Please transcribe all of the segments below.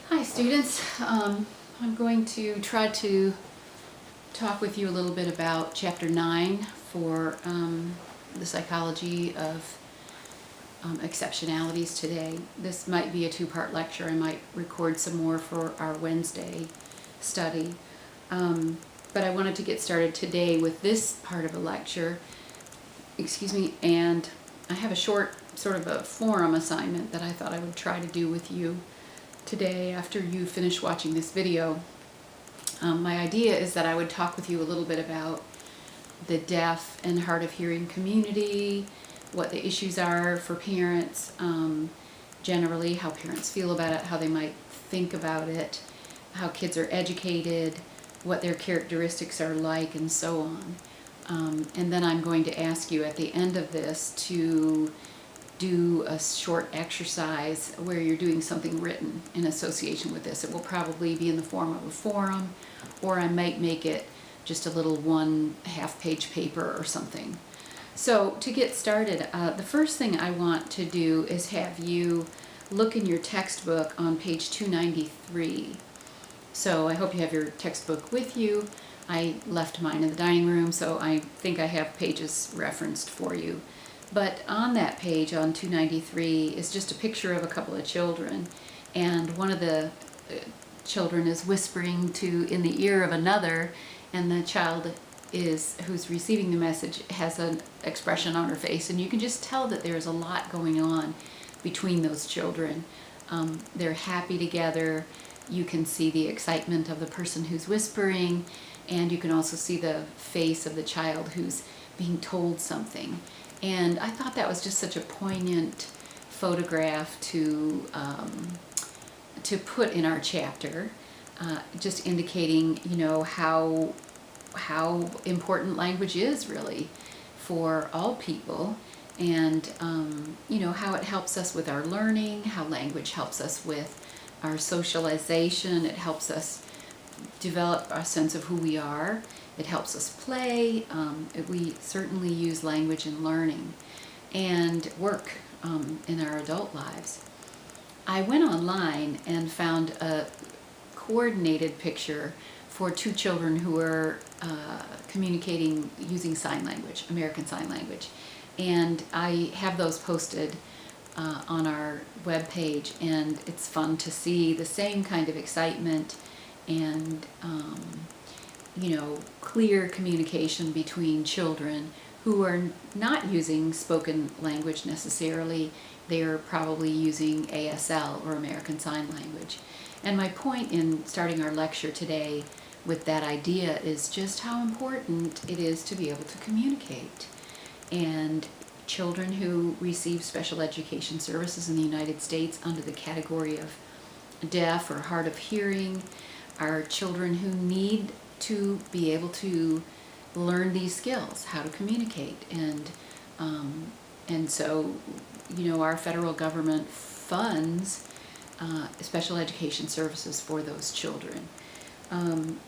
Hi students, I'm going to try to talk with you a little bit about Chapter 9 for the psychology of exceptionalities today. This might be a two-part lecture. I might record some more for our Wednesday study. But I wanted to get started today with this part of a lecture, and I have a short sort of a forum assignment that I thought I would try to do with you today after you finish watching this video. My idea is that I would talk with you a little bit about the deaf and hard of hearing community, what the issues are for parents, generally how parents feel about it, how they might think about it, how kids are educated, what their characteristics are like, and so on. And then I'm going to ask you at the end of this to do a short exercise where you're doing something written in association with this. It will probably be in the form of a forum, or I might make it just a little 1/2 page paper or something. So to get started, the first thing I want to do is have you look in your textbook on page 293. So I hope you have your textbook with you. I left mine in the dining room, so I think I have pages referenced for you. But on that page, on 293, is just a picture of a couple of children, and one of the children is whispering in the ear of another, and the child who's receiving the message has an expression on her face, and you can just tell that there's a lot going on between those children. They're happy together. You can see the excitement of the person who's whispering, and you can also see the face of the child who's being told something. And I thought that was just such a poignant photograph to put in our chapter, just indicating, how important language is really for all people, and how it helps us with our learning, how language helps us with our socialization. It helps us develop a sense of who we are. It helps us play. We certainly use language in learning and work in our adult lives. I went online and found a coordinated picture for two children who were communicating using sign language, American Sign Language. And I have those posted on our webpage, and it's fun to see the same kind of excitement and clear communication between children who are not using spoken language necessarily. They're probably using ASL, or American Sign Language. And my point in starting our lecture today with that idea is just how important it is to be able to communicate. And children who receive special education services in the United States under the category of deaf or hard of hearing are children who need to be able to learn these skills, how to communicate, and so our federal government funds special education services for those children.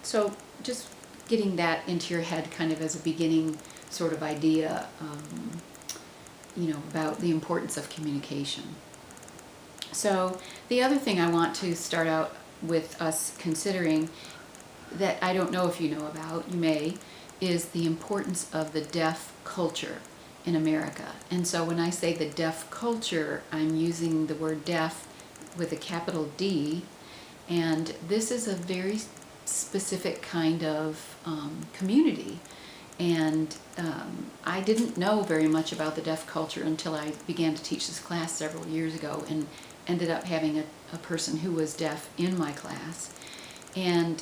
So just getting that into your head kind of as a beginning sort of idea, about the importance of communication. So the other thing I want to start out with us considering, that I don't know if you know about, you may, is the importance of the deaf culture in America. And so when I say the deaf culture, I'm using the word deaf with a capital D, and this is a very specific kind of community. And I didn't know very much about the deaf culture until I began to teach this class several years ago, and ended up having a person who was deaf in my class. And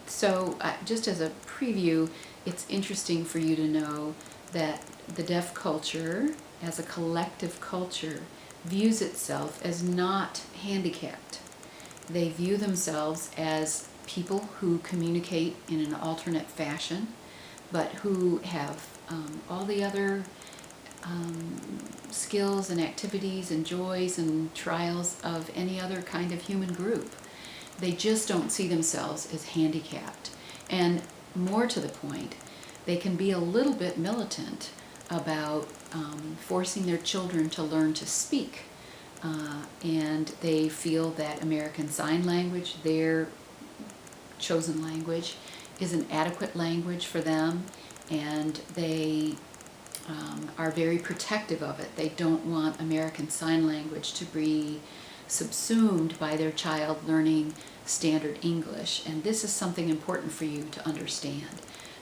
so just as a preview, it's interesting for you to know that the deaf culture, as a collective culture, views itself as not handicapped. They view themselves as people who communicate in an alternate fashion, but who have all the other skills and activities and joys and trials of any other kind of human group. They just don't see themselves as handicapped. And more to the point, they can be a little bit militant about forcing their children to learn to speak and they feel that American Sign Language, their chosen language, is an adequate language for them, and they are very protective of it. They don't want American Sign Language to be subsumed by their child learning standard English. And this is something important for you to understand,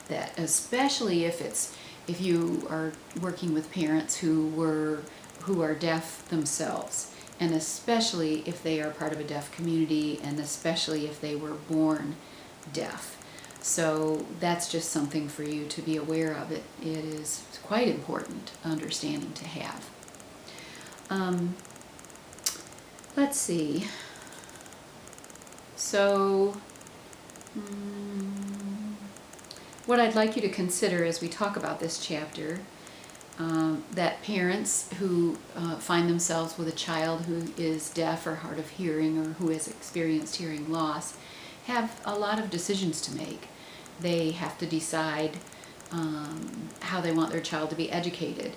that especially if you are working with parents who are deaf themselves, and especially if they are part of a deaf community, and especially if they were born deaf. So that's just something for you to be aware of. It is quite important understanding to have. Let's see. So what I'd like you to consider as we talk about this chapter, that parents who find themselves with a child who is deaf or hard of hearing, or who has experienced hearing loss, have a lot of decisions to make. They have to decide how they want their child to be educated.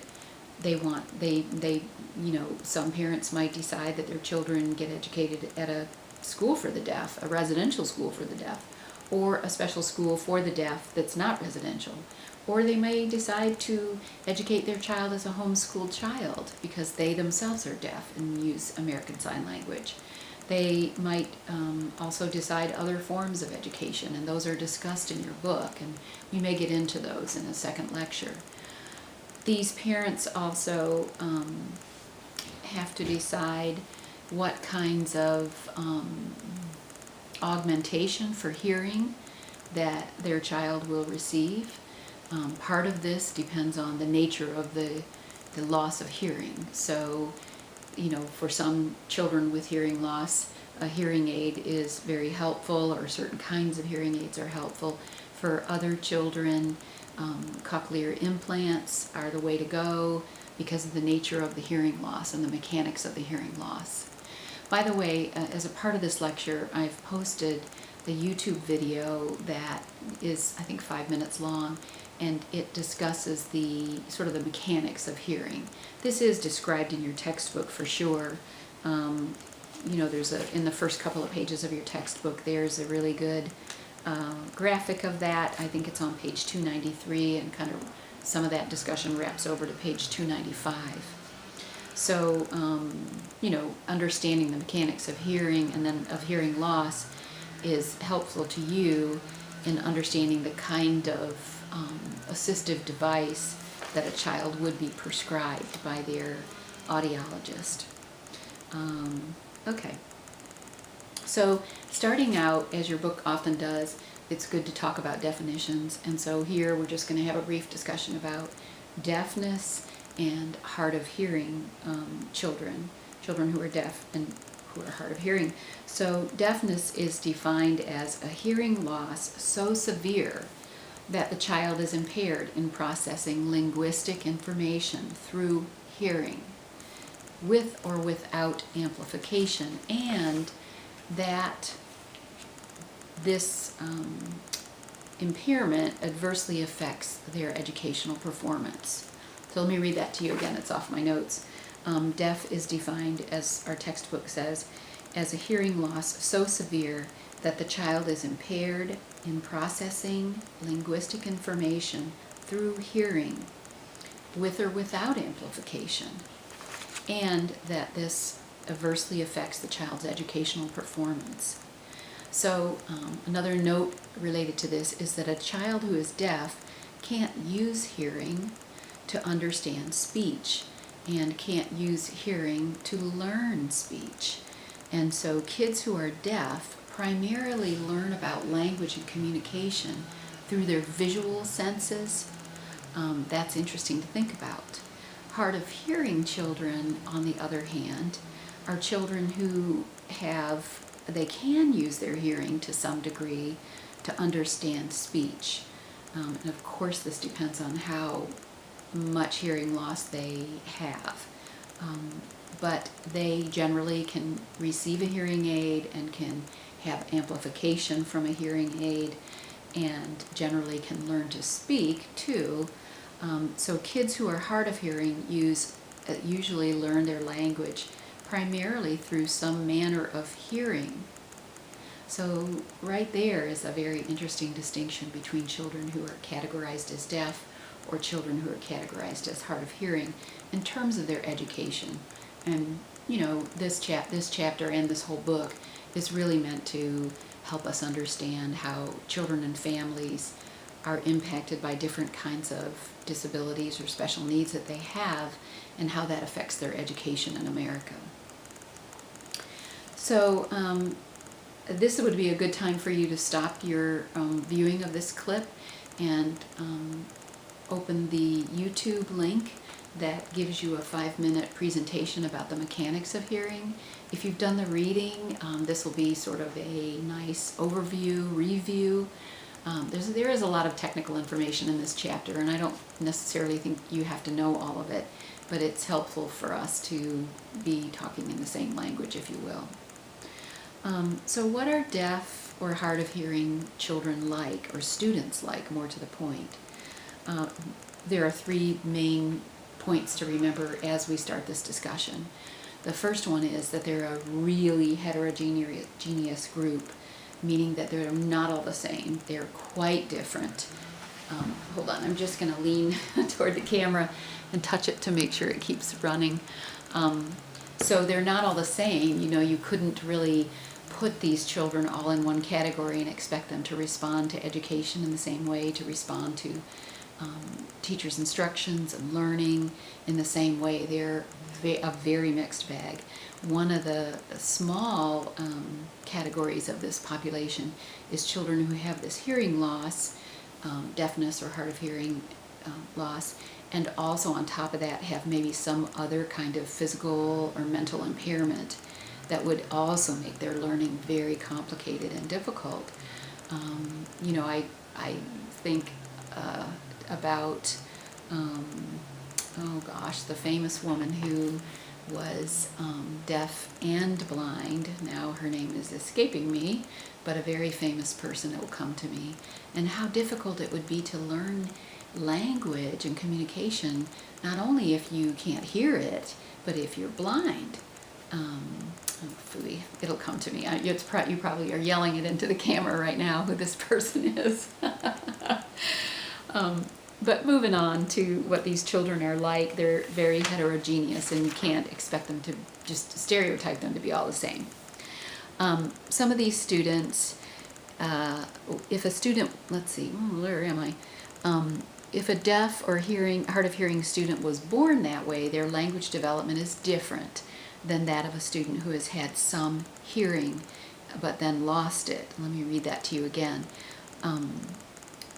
Some parents might decide that their children get educated at a school for the deaf, a residential school for the deaf, or a special school for the deaf that's not residential. Or they may decide to educate their child as a homeschooled child because they themselves are deaf and use American Sign Language. They might also decide other forms of education, and those are discussed in your book, and we may get into those in a second lecture. These parents also have to decide what kinds of augmentation for hearing that their child will receive. Part of this depends on the nature of the loss of hearing. So, for some children with hearing loss, a hearing aid is very helpful, or certain kinds of hearing aids are helpful. For other children, cochlear implants are the way to go because of the nature of the hearing loss and the mechanics of the hearing loss. By the way, as a part of this lecture, I've posted the YouTube video that is, I think, 5 minutes long, and it discusses the mechanics of hearing. This is described in your textbook for sure. There's in the first couple of pages of your textbook, there's a really good graphic of that. I think it's on page 293, and kind of some of that discussion wraps over to page 295. So, understanding the mechanics of hearing and then of hearing loss is helpful to you in understanding the kind of assistive device that a child would be prescribed by their audiologist. Okay. So starting out, as your book often does, it's good to talk about definitions. And so here we're just going to have a brief discussion about deafness and hard of hearing children who are deaf and who are hard of hearing. So deafness is defined as a hearing loss so severe that the child is impaired in processing linguistic information through hearing, with or without amplification, and that this impairment adversely affects their educational performance. So let me read that to you again. It's off my notes. Deaf is defined, as our textbook says, as a hearing loss so severe that the child is impaired in processing linguistic information through hearing, with or without amplification, and that this adversely affects the child's educational performance. So another note related to this is that a child who is deaf can't use hearing to understand speech and can't use hearing to learn speech. And so kids who are deaf primarily learn about language and communication through their visual senses. That's interesting to think about. Hard of hearing children, on the other hand, are children who they can use their hearing to some degree to understand speech. And of course this depends on how much hearing loss they have. But they generally can receive a hearing aid and can have amplification from a hearing aid, and generally can learn to speak too. So kids who are hard of hearing usually learn their language primarily through some manner of hearing. So right there is a very interesting distinction between children who are categorized as deaf or children who are categorized as hard of hearing in terms of their education. And this chapter and this whole book is really meant to help us understand how children and families are impacted by different kinds of disabilities or special needs that they have, and how that affects their education in America. So this would be a good time for you to stop your viewing of this clip and open the YouTube link that gives you a 5-minute presentation about the mechanics of hearing. If you've done the reading, this will be sort of a nice overview, review. There is a lot of technical information in this chapter, and I don't necessarily think you have to know all of it, but it's helpful for us to be talking in the same language, if you will. So what are deaf or hard of hearing children like, or students like, more to the point? There are 3 main points to remember as we start this discussion. The first one is that they're a really heterogeneous group, meaning that they're not all the same. They're quite different. Hold on, I'm just going to lean toward the camera and touch it to make sure it keeps running. So they're not all the same. You couldn't really put these children all in one category and expect them to respond to education in the same way, to respond to teachers' instructions and learning in the same way. They're a very mixed bag. One of the small categories of this population is children who have this hearing loss, deafness or hard of hearing loss, and also on top of that have maybe some other kind of physical or mental impairment that would also make their learning very complicated and difficult. I think about, the famous woman who was deaf and blind. Now her name is escaping me, but a very famous person that will come to me, and how difficult it would be to learn language and communication, not only if you can't hear it, but if you're blind. It'll come to me. You probably are yelling it into the camera right now who this person is. But moving on to what these children are like, they're very heterogeneous, and you can't expect them to just stereotype them to be all the same. Some of these students, if a student, let's see, where am I? If a deaf or hard of hearing student was born that way, their language development is different than that of a student who has had some hearing but then lost it. Let me read that to you again.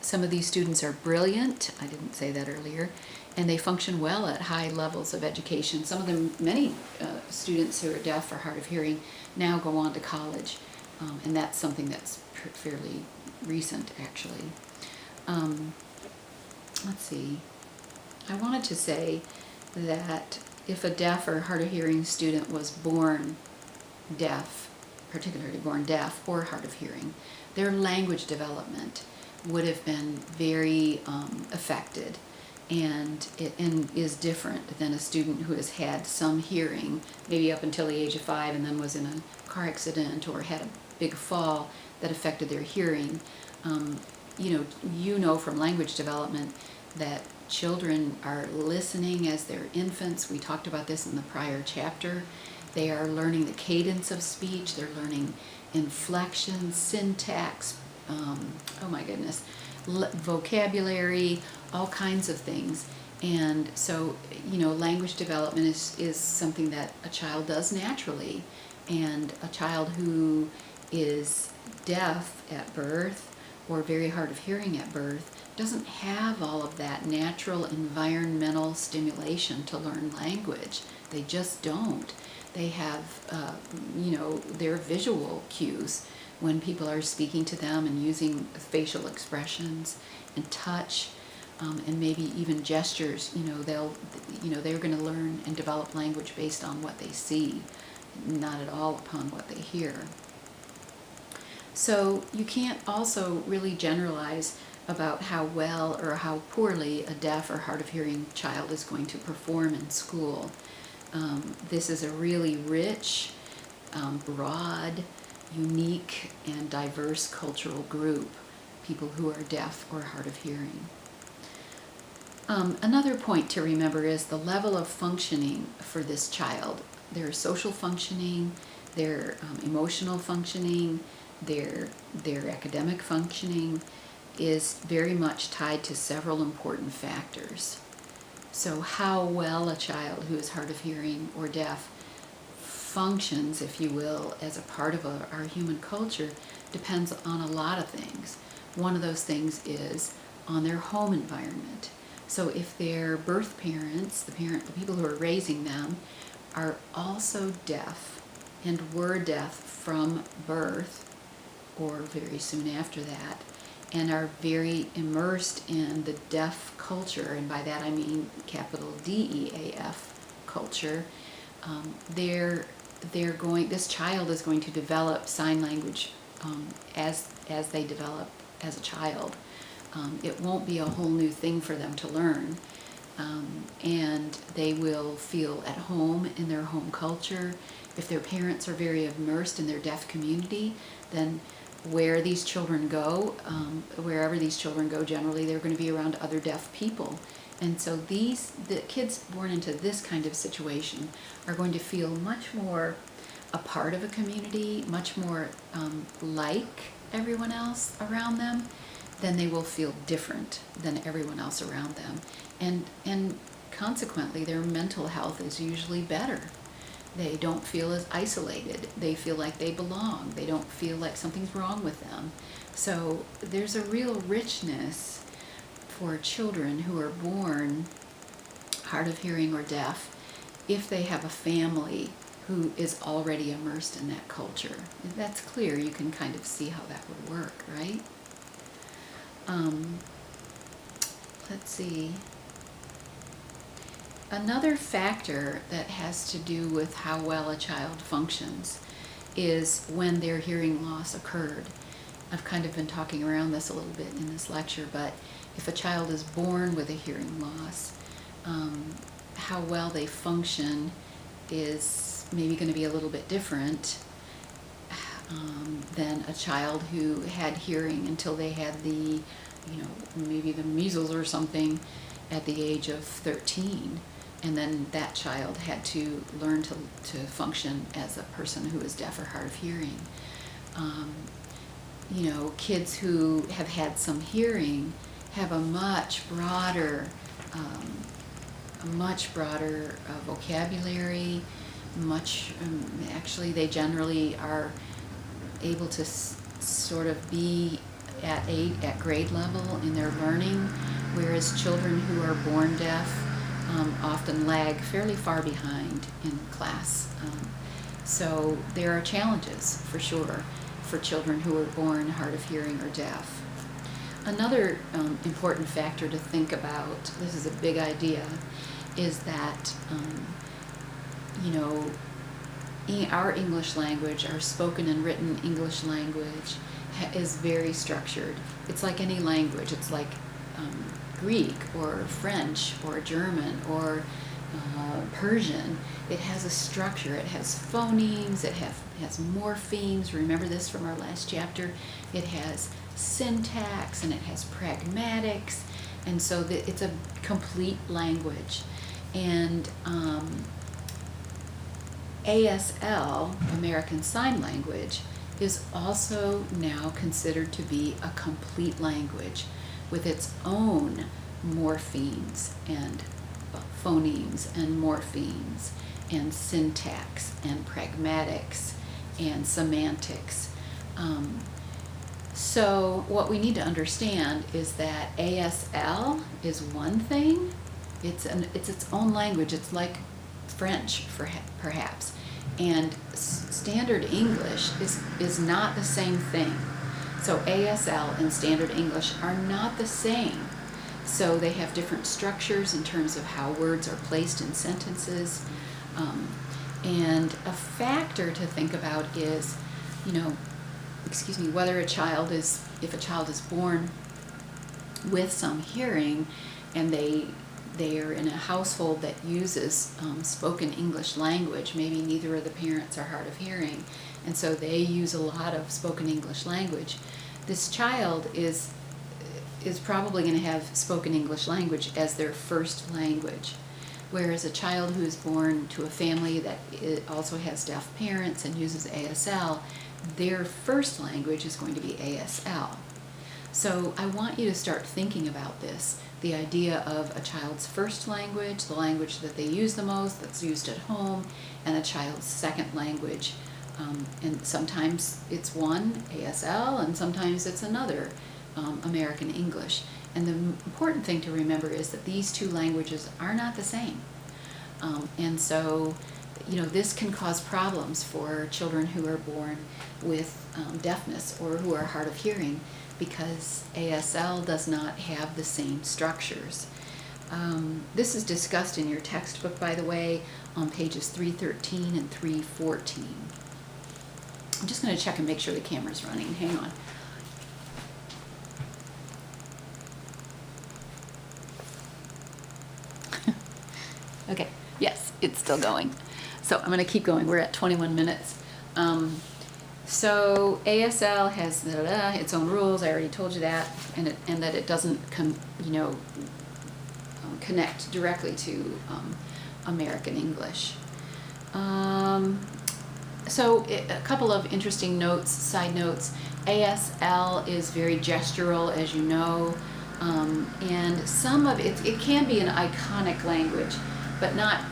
Some of these students are brilliant, I didn't say that earlier, and they function well at high levels of education. Some of them, many students who are deaf or hard of hearing now go on to college, and that's something that's fairly recent, actually. Let's see. I wanted to say that if a deaf or hard of hearing student was born deaf, particularly born deaf or hard of hearing, their language development would have been very affected, and is different than a student who has had some hearing, maybe up until the age of 5, and then was in a car accident or had a big fall that affected their hearing. You know from language development that children are listening as they're infants. We talked about this in the prior chapter. They are learning the cadence of speech. They're learning inflection, syntax, vocabulary, all kinds of things. And so, language development is something that a child does naturally. And a child who is deaf at birth or very hard of hearing at birth doesn't have all of that natural environmental stimulation to learn language. They just don't. They have, their visual cues when people are speaking to them and using facial expressions and touch, and maybe even gestures. They're going to learn and develop language based on what they see, not at all upon what they hear. So you can't also really generalize about how well or how poorly a deaf or hard of hearing child is going to perform in school. This is a really rich, broad, unique, and diverse cultural group, people who are deaf or hard of hearing. Another point to remember is the level of functioning for this child. Their social functioning, their emotional functioning, their academic functioning is very much tied to several important factors. So how well a child who is hard of hearing or deaf functions, if you will, as a part of our human culture depends on a lot of things. One of those things is on their home environment. So if their birth parents, the people who are raising them, are also deaf and were deaf from birth or very soon after that, and are very immersed in the deaf culture, and by that I mean capital DEAF culture, this child is going to develop sign language as they develop as a child. It won't be a whole new thing for them to learn, and they will feel at home in their home culture. If their parents are very immersed in their deaf community, then wherever these children go, generally they're going to be around other deaf people. And so the kids born into this kind of situation are going to feel much more a part of a community, much more like everyone else around them, then they will feel different than everyone else around them. And consequently, their mental health is usually better. They don't feel as isolated. They feel like they belong. They don't feel like something's wrong with them. So there's a real richness for children who are born hard of hearing or deaf if they have a family who is already immersed in that culture. If that's clear, you can kind of see how that would work, right? Let's see. Another factor that has to do with how well a child functions is when their hearing loss occurred. I've kind of been talking around this a little bit in this lecture, but if a child is born with a hearing loss, how well they function is maybe going to be a little bit different than a child who had hearing until they had maybe the measles or something at the age of 13. And then that child had to learn to function as a person who is deaf or hard of hearing. Kids who have had some hearing have a much broader vocabulary. Actually, they generally are able to sort of be at grade level in their learning, whereas children who are born deaf often lag fairly far behind in class. So there are challenges, for sure, for children who are born hard of hearing or deaf. Another important factor to think about, this is a big idea, is that our English language, our spoken and written English language, is very structured. It's like any language. It's like Greek or French or German or Persian. It has a structure. It has phonemes. It has morphemes. Remember this from our last chapter. It has syntax and it has pragmatics. And so it's a complete language. And ASL, American Sign Language, is also now considered to be a complete language with its own morphemes and phonemes and morphemes and syntax and pragmatics and semantics. So what we need to understand is that ASL is one thing. It's its own language. It's like French, perhaps. And Standard English is not the same thing. So ASL and Standard English are not the same. So they have different structures in terms of how words are placed in sentences. And a factor to think about is, whether if a child is born with some hearing and they they are in a household that uses spoken English language. Maybe neither of the parents are hard of hearing, and so they use a lot of spoken English language. This child is probably going to have spoken English language as their first language, whereas a child who is born to a family that also has deaf parents and uses ASL, their first language is going to be ASL. So I want you to start thinking about this, the idea of a child's first language, the language that they use the most, that's used at home, and a child's second language. And sometimes it's one, ASL, and sometimes it's another, American English. And the important thing to remember is that these two languages are not the same. And so, this can cause problems for children who are born with deafness or who are hard of hearing, because ASL does not have the same structures. This is discussed in your textbook, by the way, on pages 313 and 314. I'm just going to check and make sure the camera's running. Hang on. Okay, yes, it's still going. So I'm going to keep going. We're at 21 minutes. So ASL has its own rules. I already told you that, and that it doesn't connect directly to American English. So a couple of interesting notes, side notes. ASL is very gestural, as you know, and some of it can be an iconic language, but not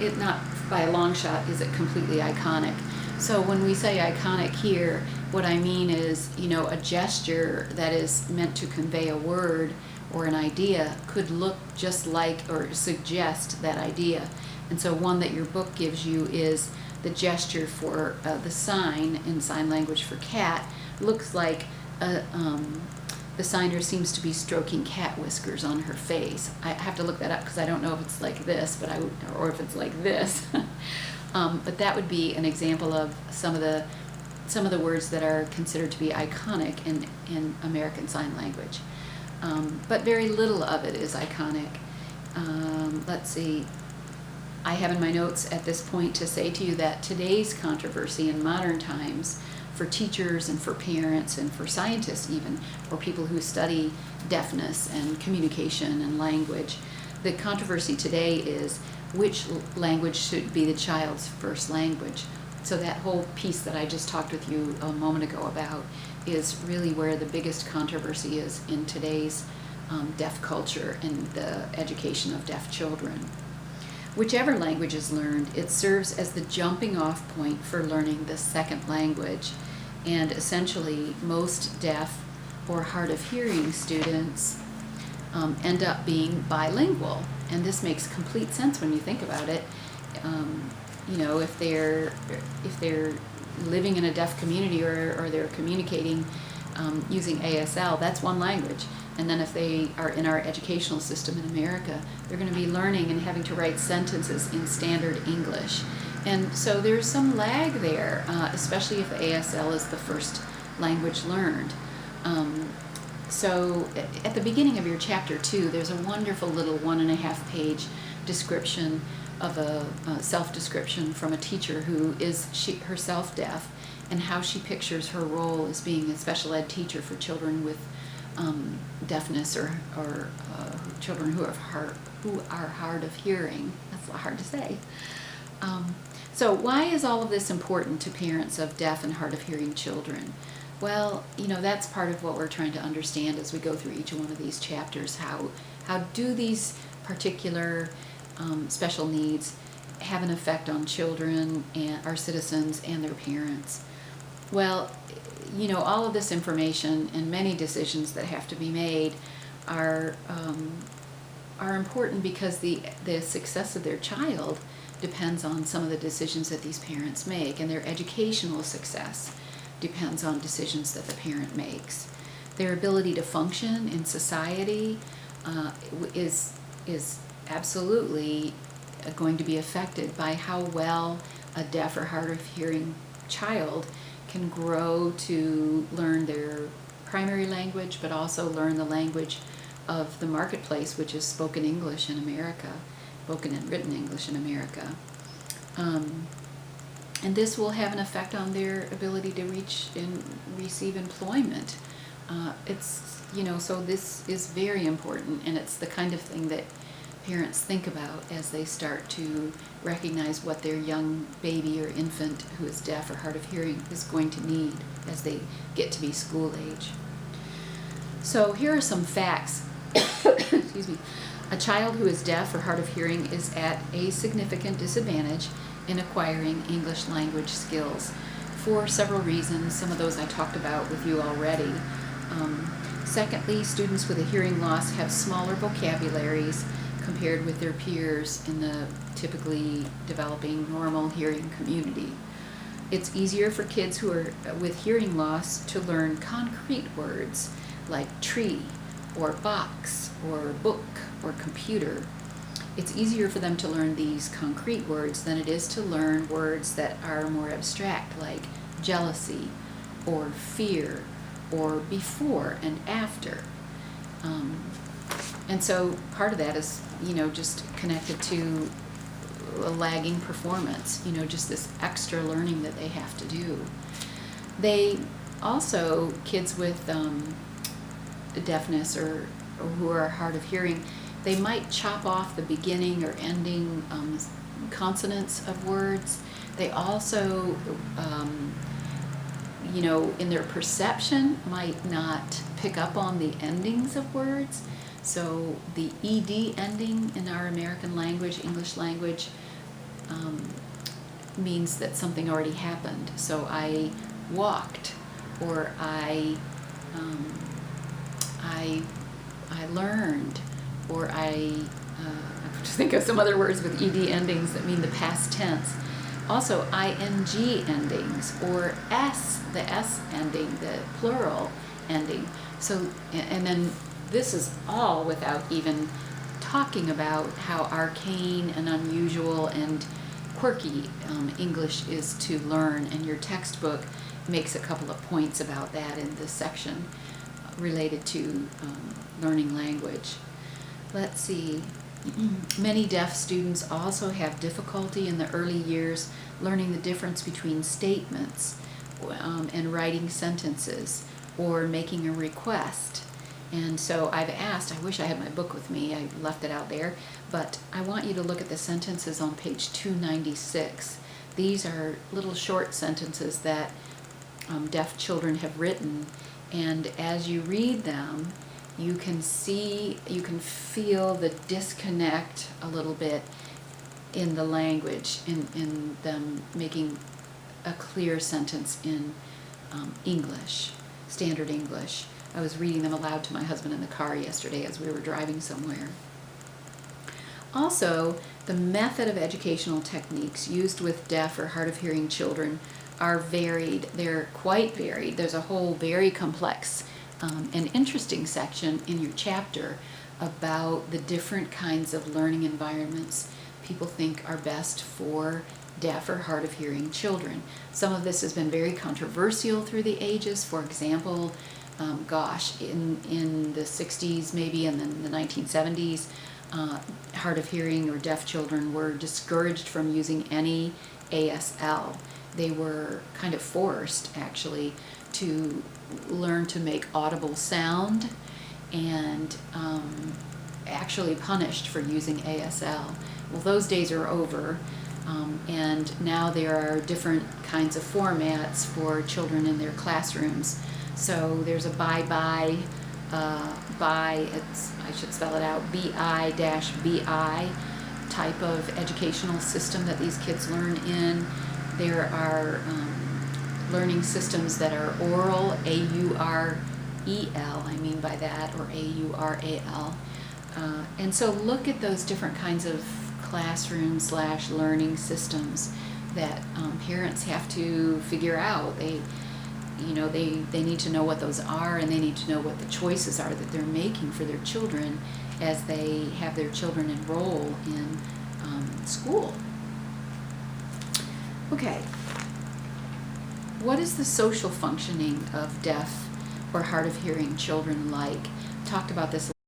by a long shot is it completely iconic. So when we say iconic here, what I mean is, a gesture that is meant to convey a word or an idea could look just like or suggest that idea. And so one that your book gives you is the gesture for the sign in sign language for cat. Looks like the signer seems to be stroking cat whiskers on her face. I have to look that up because I don't know if it's like this, or if it's like this. But that would be an example of some of the words that are considered to be iconic in American Sign Language. But very little of it is iconic. Let's see. I have in my notes at this point to say to you that today's controversy in modern times, for teachers and for parents and for scientists even, or people who study deafness and communication and language, the controversy today is which language should be the child's first language. So that whole piece that I just talked with you a moment ago about is really where the biggest controversy is in today's deaf culture and the education of deaf children. Whichever language is learned, it serves as the jumping off point for learning the second language. And essentially, most deaf or hard of hearing students end up being bilingual. And this makes complete sense when you think about it. If they're living in a deaf community or they're communicating using ASL, that's one language. And then if they are in our educational system in America, they're going to be learning and having to write sentences in standard English. And so there's some lag there, especially if ASL is the first language learned. So at the beginning of your chapter 2, there's a wonderful little 1.5-page description of a self-description from a teacher who is herself deaf, and how she pictures her role as being a special ed teacher for children with deafness or children who are hard of hearing. That's hard to say. So why is all of this important to parents of deaf and hard of hearing children? Well, that's part of what we're trying to understand as we go through each one of these chapters. How do these particular special needs have an effect on children and our citizens and their parents? Well, all of this information and many decisions that have to be made are important because the success of their child depends on some of the decisions that these parents make, and their educational success depends on decisions that the parent makes. Their ability to function in society is absolutely going to be affected by how well a deaf or hard of hearing child can grow to learn their primary language, but also learn the language of the marketplace, which is spoken English in America, spoken and written English in America. And this will have an effect on their ability to reach and receive employment. So this is very important, and it's the kind of thing that parents think about as they start to recognize what their young baby or infant who is deaf or hard of hearing is going to need as they get to be school age. So here are some facts. Excuse me. A child who is deaf or hard of hearing is at a significant disadvantage in acquiring English language skills for several reasons. Some of those I talked about with you already. Secondly, students with a hearing loss have smaller vocabularies compared with their peers in the typically developing normal hearing community. It's easier for kids who are with hearing loss to learn concrete words like tree or box or book or computer. It's easier for them to learn these concrete words than it is to learn words that are more abstract, like jealousy or fear or before and after. And so part of that is, just connected to a lagging performance, just this extra learning that they have to do. They also, kids with deafness or who are hard of hearing, they might chop off the beginning or ending consonants of words. They also, in their perception, might not pick up on the endings of words. So the ED ending in our American language, English language, means that something already happened. So I walked, or I learned, or I have to think of some other words with ED endings that mean the past tense. Also ING endings, or S, the S ending, the plural ending. So, and then this is all without even talking about how arcane and unusual and quirky English is to learn, and your textbook makes a couple of points about that in this section related to learning language. Let's see. Many deaf students also have difficulty in the early years learning the difference between statements and writing sentences or making a request. And so I've asked, I wish I had my book with me, I left it out there, but I want you to look at the sentences on page 296. These are little short sentences that deaf children have written, and as you read them, you can feel the disconnect a little bit in the language, in them making a clear sentence in English, standard English. I was reading them aloud to my husband in the car yesterday as we were driving somewhere. Also, the method of educational techniques used with deaf or hard of hearing children are varied. They're quite varied. There's a whole very complex and interesting section in your chapter about the different kinds of learning environments people think are best for deaf or hard of hearing children. Some of this has been very controversial through the ages. For example, in the 60s maybe, and then the 1970s, hard of hearing or deaf children were discouraged from using any ASL. They were kind of forced, actually, to learn to make audible sound, and actually punished for using ASL. Well, those days are over, and now there are different kinds of formats for children in their classrooms. So there's a I should spell it out, BI-BI type of educational system that these kids learn in. There are learning systems that are oral, A-U-R-E-L, I mean by that, or A-U-R-A-L. And so look at those different kinds of classroom/learning systems that parents have to figure out. They need to know what those are, and they need to know what the choices are that they're making for their children as they have their children enroll in school. Okay, what is the social functioning of deaf or hard of hearing children like? Talked about this